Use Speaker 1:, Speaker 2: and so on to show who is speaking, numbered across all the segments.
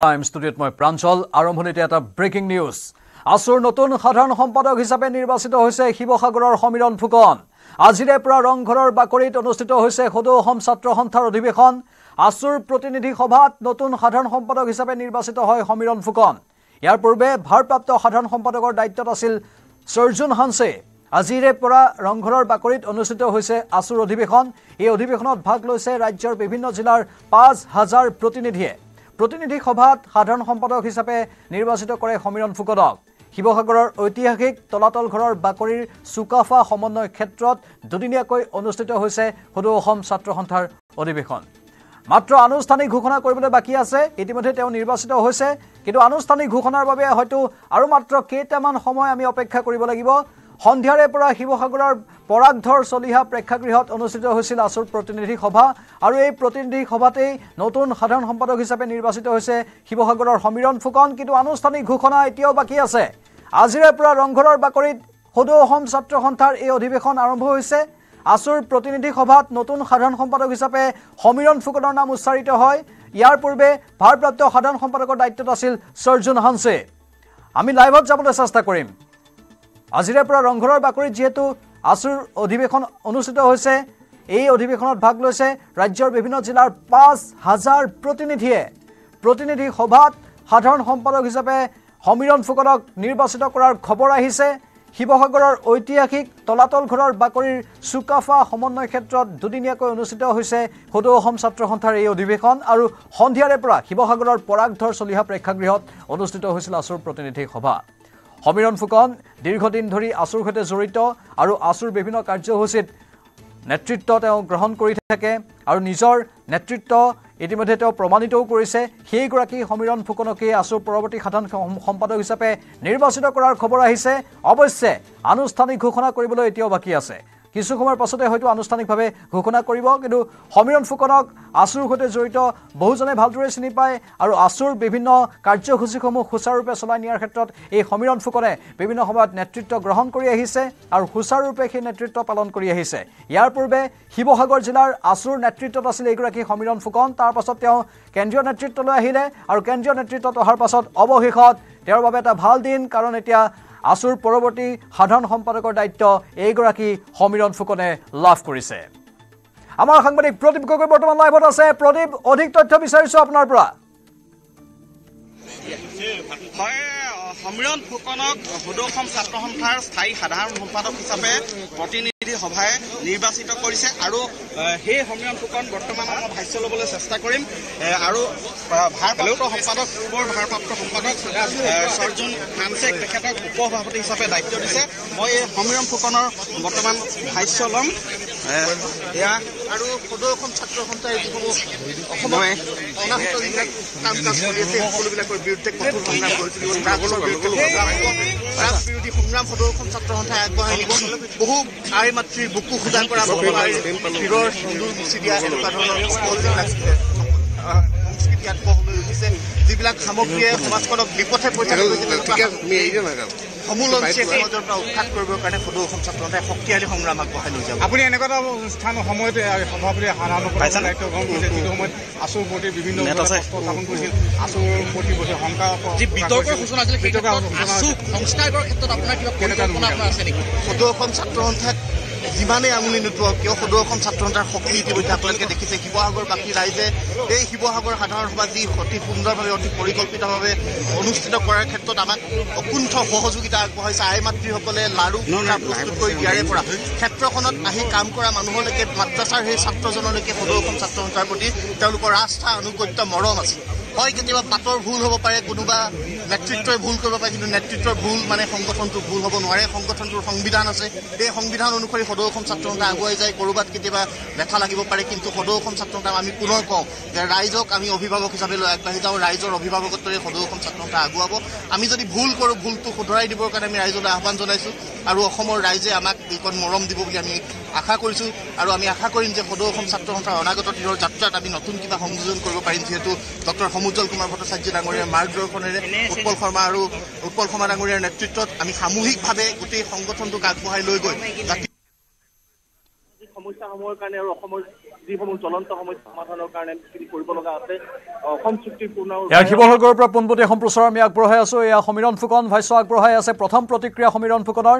Speaker 1: time ষ্টুডিঅ'ত মই প্ৰাঞ্চল আৰম্ভণিতে এটা ব্ৰেকিং নিউজ আসুৰ নতুন সাধাৰণ সম্পাদক হিচাপে নিৰ্বাচিত হৈছে শিৱসাগৰৰ সমীৰণ ফুকন আজিৰে পৰা ৰংঘৰৰ বাকৰিত অনুষ্ঠিত হৈছে সদৌ অসম ছাত্ৰ সন্থাৰ অধিৱেশন আসুৰ প্ৰতিনিধি সভাত নতুন সাধাৰণ সম্পাদক হিচাপে নিৰ্বাচিত হয় সমীৰণ ফুকন ইয়াৰ পূৰ্বে ভাৰপ্ৰাপ্ত সাধাৰণ সম্পাদকৰ দায়িত্বত আছিল সৰ্জুন হানছে আজিৰে পৰা ৰংঘৰৰ বাকৰিত অনুষ্ঠিত হৈছে আসুৰ অধিৱেশন এই অধিৱেশনত ভাগ লৈছে ৰাজ্যৰ বিভিন্ন জিলাৰ 5000 প্ৰতিনিধিয়ে प्रतिनिधि सभात साधारण सम्पादक हिसापे निर्वाचित करे সমীৰণ ফুকনক শিৱসাগৰৰ ঐতিহাসিক তলাতল ঘৰৰ বাকৰিৰ সুকাফা সমন্বয় ক্ষেত্ৰত দুদিনীয়াকৈ অনুষ্ঠিত হৈছে সদৌ অসম ছাত্ৰ সন্থাৰ অধিৱেশন মাত্ৰ আনুষ্ঠানিক ঘোষণা কৰিবলৈ বাকি আছে ইতিমধ্যে তেওঁ নিৰ্বাচিত হৈছে কিন্তু আনুষ্ঠানিক ঘোষণাৰ বাবে হয়তো আৰু মাত্ৰ কেইটামান সময় আমি অপেক্ষা কৰিব লাগিব সন্ধিয়াৰে পৰা শিৱসাগৰৰ পৰাগধৰ চলিহা প্ৰেক্ষাগৃহত অনুষ্ঠিত হৈছিল আসুৰ প্ৰতিনিধি সভা আৰু এই প্ৰতিনিধি সভাতেই নতুন সাধাৰণ সম্পাদক হিচাপে নিৰ্বাচিত হৈছে শিৱসাগৰৰ সমীৰণ ফুকন কিন্তু আনুষ্ঠানিক ঘোষণা এতিয়াও বাকি আছে আজিৰে পৰা ৰংঘৰৰ বাকৰিত সদৌ অসম ছাত্ৰ সন্থাৰ এই অধিৱেশন আৰম্ভ হৈছে আসুৰ প্ৰতিনিধি সভাত নতুন সাধাৰণ সম্পাদক হিচাপে সমীৰণ ফুকনৰ নাম উচ্চাৰিত হয় ইয়াৰ পূৰ্বে ভাৰপ্ৰাপ্ত সাধাৰণ সম্পাদকৰ দায়িত্বত আছিল সৰ্জুন হানছে আমি লাইভত যাবলৈ চেষ্টা কৰিম আজিৰে পৰা ৰংঘৰৰ বাকৰিত যেহেতু আসুৰ অধিৱেশন অনুষ্ঠিত হৈছে এই অধিৱেশনত ভাগ লৈছে ৰাজ্যৰ বিভিন্ন জিলাৰ 5000 প্ৰতিনিধি সভাত সাধাৰণ সম্পাদক হিচাপে সমীৰণ ফুকনক নিৰ্বাচিত কৰাৰ খবৰ আহিছে শিৱসাগৰৰ ঐতিহাসিক তলাতল ঘৰৰ বাকৰিৰ সুকাফা সমন্বয় ক্ষেত্ৰত দুদিনীয়াকৈ অনুষ্ঠিত হৈছে সদৌ অসম ছাত্ৰ সন্থাৰ এই অধিৱেশন আৰু সন্ধিয়াৰে পৰা শিৱসাগৰৰ পৰাগধৰ চলিহা প্ৰেক্ষাগৃহত অনুষ্ঠিত হৈছিল আসুৰ প্ৰতিনিধি সভা সমীৰণ ফুকন দীৰ্ঘদিন ধৰি আসুৰ সৈতে জড়িত আৰু আসুৰ বিভিন্ন কাৰ্যসূচীত নেতৃত্ব তেওঁ গ্ৰহণ কৰি থাকে আৰু নিজৰ নেতৃত্ব ইতিমধ্যে তেওঁ প্ৰমাণিতও কৰিছে সেইগৰাকী সমীৰণ ফুকনকে আসুৰ পৰৱৰ্তী সাধাৰণ সম্পাদক হিচাপে নিৰ্বাচিত কৰাৰ খবৰ আহিছে অৱশ্যে আনুষ্ঠানিক ঘোষণা কৰিবলৈ এতিয়াও বাকি আছে কিছু সময়ৰ পাছতে হয়তো আনুষ্ঠানিকভাৱে ঘোষণা কৰিব কিন্তু সমীৰণ ফুকনক আসুৰ সৈতে জড়িত বহুজনে ভালদৰে চিনি পায় আৰু আসুৰ বিভিন্ন কাৰ্যসূচীসমূহ সুচাৰুৰূপে চলাই নিয়াৰ ক্ষেত্ৰত এই সমীৰণ ফুকনে বিভিন্ন সময়ত নেতৃত্ব গ্ৰহণ কৰি আহিছে আৰু সুচাৰুৰূপে সেই নেতৃত্ব পালন কৰি আহিছে ইয়াৰ পূৰ্বে শিৱসাগৰ জিলাৰ আসুৰ নেতৃত্বত আছিল এইগৰাকী সমীৰণ ফুকন তাৰ পাছত তেওঁ কেন্দ্ৰীয় নেতৃত্বলৈ আহিলে আৰু কেন্দ্ৰীয় নেতৃত্বত অহাৰ পাছত অৱশেষত তেওঁৰ বাবে এটা ভাল দিন কাৰণ এতিয়া আসুৰ পৰৱৰ্তী সাধাৰণ সম্পাদকৰ দায়িত্ব এইগৰাকী সমীৰণ ফুকনে লাভ কৰিছে আমাৰ সাংবাদিক প্ৰদীপ গগৈ বৰ্তমান লাইভত আছে প্ৰদীপ অধিক তথ্য বিচাৰিছো আপোনাৰ পৰা
Speaker 2: সমীৰণ ফুকনক সদৌ অসম ছাত্ৰ সন্থাৰ স্থায়ী সাধাৰণ সম্পাদক হিচাপে প্ৰতিনিধি সভাই নিৰ্বাচিত কৰিছে আৰু সেই সমীৰণ ফুকন বৰ্তমান আমাৰ ভাষ্য ল'বলৈ চেষ্টা কৰিম আৰু ভাৰপ্ৰাপ্ত সম্পাদক সৰ্জুন হানছেক তেখেতক উপসভাপতি হিচাপে দায়িত্ব দিছে মই এই সমীৰণ ফুকনৰ বৰ্তমান ভাষ্য ল'ম এয়া আৰু সদৌ অসম ছাত্ৰ সন্থাই যিসমূহ অসমৰ অনাহিত যিবিলাক কাম কাজ কৰি আছে সকলোবিলাকৰ বিৰুদ্ধে কঠোৰ সংগ্ৰাম কৰিছিল বিৰোধী সংগ্ৰাম সদৌ অসম ছাত্ৰ সন্থাই আগবঢ়াই নিব বহু আই মাতৃৰ বুকু সুদান কৰা শিৰৰ সিন্দুৰ মুচি দিয়া এনেকুৱা ধৰণৰ সংস্কৃতি আত্মহলৈ উঠিছে যিবিলাক সামগ্ৰীয়ে সমাজখনক বিপথে পৰিচালিত সমূলঞ্চে সমাজৰ পৰা উৎখাত কৰিবৰ কাৰণে সদৌ অসম ছাত্ৰ সন্থাই শক্তিশালী সংগ্ৰাম আগবঢ়াই লৈ যাব আপুনি এনেকুৱা এটা স্থান সময়ত সভাপতি সাধাৰণ দায়িত্ব গ্ৰহণ কৰিছে যিটো সময়ত আসুৰ প্ৰতি বিভিন্ন স্থাপন কৰিছিল আসুৰ প্ৰতি শংকা যি বিতৰ্কৰ সূচনা আছিল সংস্কাৰৰ ক্ষেত্ৰত আপোনাৰ কিবা পৰিকল্পনা আছে নেকি সদৌ অসম ছাত্ৰ সন্থাক যিমানেই আমনি নোপোৱা কিয় সদৌ অসম ছাত্ৰ সন্থাৰ শক্তি ইতিমধ্যে আপোনালোকে দেখিছে শিৱসাগৰ বাকী ৰাইজে এই শিৱসাগৰ সাধাৰণ সভা যি অতি সুন্দৰভাৱে অতি পৰিকল্পিতভাৱে অনুষ্ঠিত কৰাৰ ক্ষেত্ৰত আমাক অকুণ্ঠ সহযোগিতা আগবঢ়াইছে আই মাতৃসকলে লাড়ু প্ৰস্তুত কৰি দিয়াৰে পৰা ক্ষেত্ৰখনত আহি কাম কৰা মানুহলৈকে মাদ্ৰাছাৰ সেই ছাত্ৰজনলৈকে সদৌ অসম ছাত্ৰ সন্থাৰ প্ৰতি তেওঁলোকৰ আস্থা আনুগত্য মৰম আছে হয় কেতিয়াবা বাটৰ ভুল হ'ব পাৰে কোনোবা নেতৃত্বই ভুল কৰিব পাৰে কিন্তু নেতৃত্বৰ ভুল মানে সংগঠনটোৰ ভুল হ'ব নোৱাৰে সংগঠনটোৰ সংবিধান আছে এই সংবিধান অনুসৰি সদৌ অসম ছাত্ৰ সন্থা আগুৱাই যায় ক'ৰবাত কেতিয়াবা লেঠা লাগিব পাৰে কিন্তু সদৌ অসম ছাত্ৰ সন্থাক আমি পুনৰ কওঁ যে ৰাইজক আমি অভিভাৱক হিচাপে লৈ আগবাঢ়ি যাওঁ ৰাইজৰ অভিভাৱকত্বৰে সদৌ অসম ছাত্ৰ সন্থা আগুৱাব আমি যদি ভুল কৰোঁ ভুলটো শুধৰাই দিবৰ কাৰণে আমি ৰাইজলৈ আহ্বান জনাইছোঁ আৰু অসমৰ ৰাইজে আমাক এইকণ মৰম দিব বুলি আমি আশা কৰিছোঁ আৰু আমি আশা কৰিম যে সদৌ অসম ছাত্ৰ সন্থাৰ অনাগত দিনৰ যাত্ৰাত আমি নতুন কিবা সংযোজন কৰিব পাৰিম যিহেতু ডক্টৰ সমুজ্জ্বল কুমাৰ ভট্টাচাৰ্য ডাঙৰীয়াৰ মাৰ্গদৰ্শনেৰে উৎপল শৰ্মা ডাঙৰীয়াৰ নেতৃত্বত আমি সামূহিকভাৱে গোটেই সংগঠনটোক আগবঢ়াই লৈ গৈ সমস্যাসমূহৰ কাৰণে আৰু অসমৰ
Speaker 3: যিসমূহ জ্বলন্ত সমস্যা সমাধানৰ কাৰণে কি কৰিব লগা আছে অসম চুক্তিৰ পূৰ্ণ
Speaker 1: শিৱসাগৰৰ পৰা পোনপটীয়া সম্প্ৰচাৰ আমি আগবঢ়াই আছো এয়া সমীৰণ ফুকন ভাষ্য আগবঢ়াই আছে প্ৰথম প্ৰতিক্ৰিয়া সমীৰণ ফুকনৰ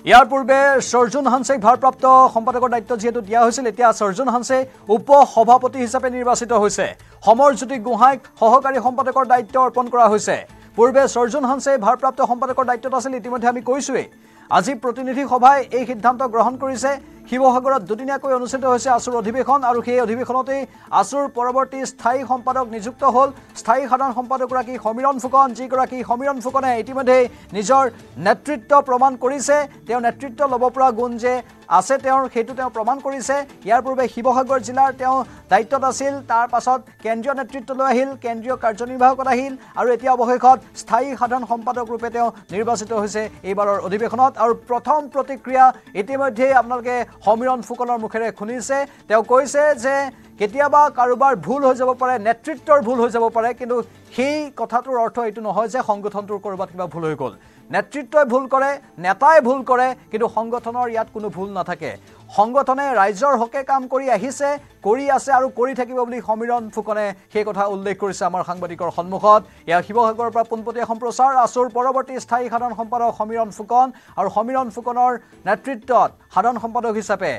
Speaker 1: ইয়াৰ পূৰ্বে সৰ্জুন হানছেক ভাৰপ্ৰাপ্ত সম্পাদকৰ দায়িত্ব যেহেতু দিয়া হৈছিল এতিয়া সৰ্জুন হানছে উপ সভাপতি হিচাপে নিৰ্বাচিত হৈছে সমৰজ্যোতি গোহাঁইক সহকাৰী সম্পাদকৰ দায়িত্ব অৰ্পণ কৰা হৈছে পূৰ্বে সৰ্জুন হানছে ভাৰপ্ৰাপ্ত সম্পাদকৰ দায়িত্বত আছিল ইতিমধ্যে আমি কৈছোৱেই আজি প্ৰতিনিধি সভাই এই সিদ্ধান্ত গ্ৰহণ কৰিছে শিৱসাগৰত দুদিনীয়াকৈ অনুষ্ঠিত হৈছে আসুৰ অধিৱেশন আৰু সেই অধিৱেশনতেই আসুৰ পৰৱৰ্তী স্থায়ী সম্পাদক নিযুক্ত হ'ল স্থায়ী সাধাৰণ সম্পাদকগৰাকী সমীৰণ ফুকন যিগৰাকী সমীৰণ ফুকনে ইতিমধ্যে নিজৰ নেতৃত্ব প্ৰমাণ কৰিছে তেওঁ নেতৃত্ব ল'ব পৰা গুণ যে আছে তেওঁৰ সেইটো তেওঁ প্ৰমাণ কৰিছে ইয়াৰ পূৰ্বে শিৱসাগৰ জিলাৰ তেওঁ দায়িত্বত আছিল তাৰ পাছত কেন্দ্ৰীয় নেতৃত্বলৈ আহিল কেন্দ্ৰীয় কাৰ্যনিৰ্বাহকত আহিল আৰু এতিয়া অৱশেষত স্থায়ী সাধাৰণ সম্পাদক ৰূপে তেওঁ নিৰ্বাচিত হৈছে এইবাৰৰ অধিৱেশনত আৰু প্ৰথম প্ৰতিক্ৰিয়া ইতিমধ্যে আপোনালোকে সমীৰণ ফুকনৰ মুখেৰে শুনিছে তেওঁ কৈছে যে কেতিয়াবা কাৰোবাৰ ভুল হৈ যাব পাৰে নেতৃত্বৰ ভুল হৈ যাব পাৰে কিন্তু সেই কথাটোৰ অৰ্থ এইটো নহয় যে সংগঠনটোৰ কৰবাত কিবা ভুল হৈ গ'ল নেতৃত্বই ভুল কৰে নেতাই ভুল কৰে কিন্তু সংগঠনৰ ইয়াত কোনো ভুল নাথাকে সংগঠনে ৰাইজৰ হকে কাম কৰি আহিছে কৰি আছে আৰু কৰি থাকিব বুলি সমীৰণ ফুকনে সেই কথা উল্লেখ কৰিছে আমাৰ সাংবাদিকৰ সন্মুখত এয়া শিৱসাগৰৰ পৰা পোনপটীয়া সম্প্ৰচাৰ আসুৰ পৰৱৰ্তী স্থায়ী সাধাৰণ সম্পাদক সমীৰণ ফুকন আৰু সমীৰণ ফুকনৰ নেতৃত্বত সাধাৰণ সম্পাদক হিচাপে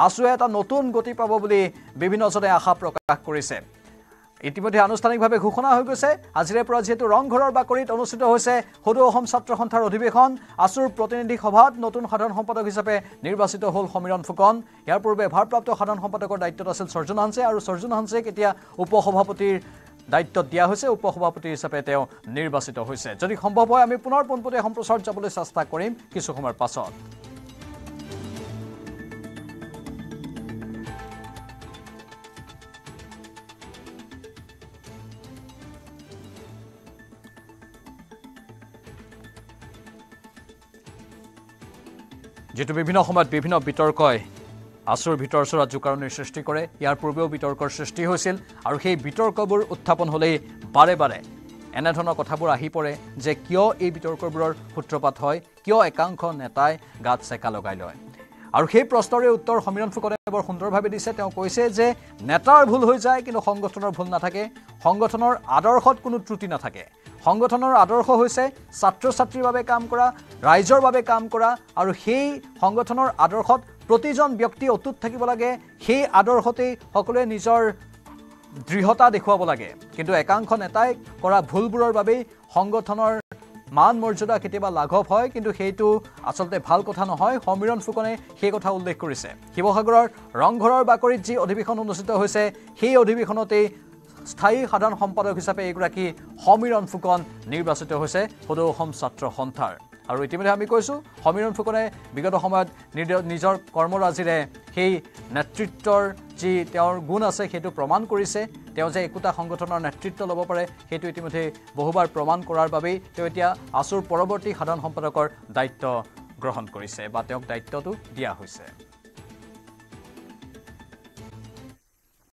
Speaker 1: আসুৱে এটা নতুন গতি পাব বুলি বিভিন্নজনে আশা প্ৰকাশ কৰিছে ইতিমধ্যে আনুষ্ঠানিকভাৱে ঘোষণা হৈ গৈছে আজিৰে পৰা যেহেতু ৰংঘৰৰ বাকৰিত অনুষ্ঠিত হৈছে সদৌ অসম ছাত্ৰ সন্থাৰ অধিৱেশন আসুৰ প্ৰতিনিধি সভাত নতুন সাধাৰণ সম্পাদক হিচাপে নিৰ্বাচিত হ'ল সমীৰণ ফুকন ইয়াৰ পূৰ্বে ভাৰপ্ৰাপ্ত সাধাৰণ সম্পাদকৰ দায়িত্বত আছিল সৰ্জুন হানছে আৰু সৰ্জুন হানছেক এতিয়া উপ সভাপতিৰ দায়িত্বত দিয়া হৈছে উপ সভাপতি হিচাপে তেওঁ নিৰ্বাচিত হৈছে যদি সম্ভৱ হয় আমি পুনৰ পোনপটীয়া সম্প্ৰচাৰত যাবলৈ চেষ্টা কৰিম কিছু সময়ৰ পাছত যেটো বিভিন্ন সময়ত বিভিন্ন বিতৰ্কই আসুৰ ভিতৰ চৰা জোকাৰণিৰ সৃষ্টি কৰে ইয়াৰ পূৰ্বেও বিতৰ্কৰ সৃষ্টি হৈছিল আৰু সেই বিতৰ্কবোৰ উত্থাপন হ'লেই বাৰে বাৰে এনেধৰণৰ কথাবোৰ আহি পৰে যে কিয় এই বিতৰ্কবোৰৰ সূত্ৰপাত হয় কিয় একাংশ নেতাই গাত চেকা লগাই লয় আৰু সেই প্ৰশ্নৰে উত্তৰ সমীৰণ ফুকনে বৰ সুন্দৰভাৱে দিছে তেওঁ কৈছে যে নেতাৰ ভুল হৈ যায় কিন্তু সংগঠনৰ ভুল নাথাকে সংগঠনৰ আদৰ্শত কোনো ত্ৰুটি নাথাকে সংগঠনৰ আদৰ্শ হৈছে ছাত্ৰ ছাত্ৰীৰ বাবে কাম কৰা ৰাইজৰ বাবে কাম কৰা আৰু সেই সংগঠনৰ আদৰ্শত প্ৰতিজন ব্যক্তি অটুট থাকিব লাগে সেই আদৰ্শতে সকলোৱে নিজৰ দৃঢ়তা দেখুৱাব লাগে কিন্তু একাংশ নেতাই কৰা ভুলবোৰৰ বাবে সংগঠনৰ মান মৰ্যাদা কেতিয়াবা লাঘৱ হয় কিন্তু সেইটো আসলতে ভাল কথা নহয় সমীৰণ ফুকনে সেই কথা উল্লেখ কৰিছে শিৱসাগৰৰ ৰংঘৰৰ বাকৰিত যি অধিৱেশন অনুষ্ঠিত হৈছে সেই অধিৱেশনতে স্থায়ী সাধাৰণ সম্পাদক হিচাপে এগৰাকী সমীৰণ ফুকন নিৰ্বাচিত হৈছে সদৌ অসম ছাত্ৰ সন্থাৰ আৰু ইতিমধ্যে আমি কৈছোঁ সমীৰণ ফুকনে বিগত সময়ত নিজৰ কৰ্মৰাজিৰে সেই নেতৃত্বৰ যি তেওঁৰ গুণ আছে সেইটো প্ৰমাণ কৰিছে তেওঁ যে একোটা সংগঠনৰ নেতৃত্ব ল'ব পাৰে সেইটো ইতিমধ্যে বহুবাৰ প্ৰমাণ কৰাৰ বাবেই তেওঁ এতিয়া আসুৰ পৰৱৰ্তী সাধাৰণ সম্পাদকৰ দায়িত্ব গ্ৰহণ কৰিছে বা তেওঁক দায়িত্বটো দিয়া হৈছে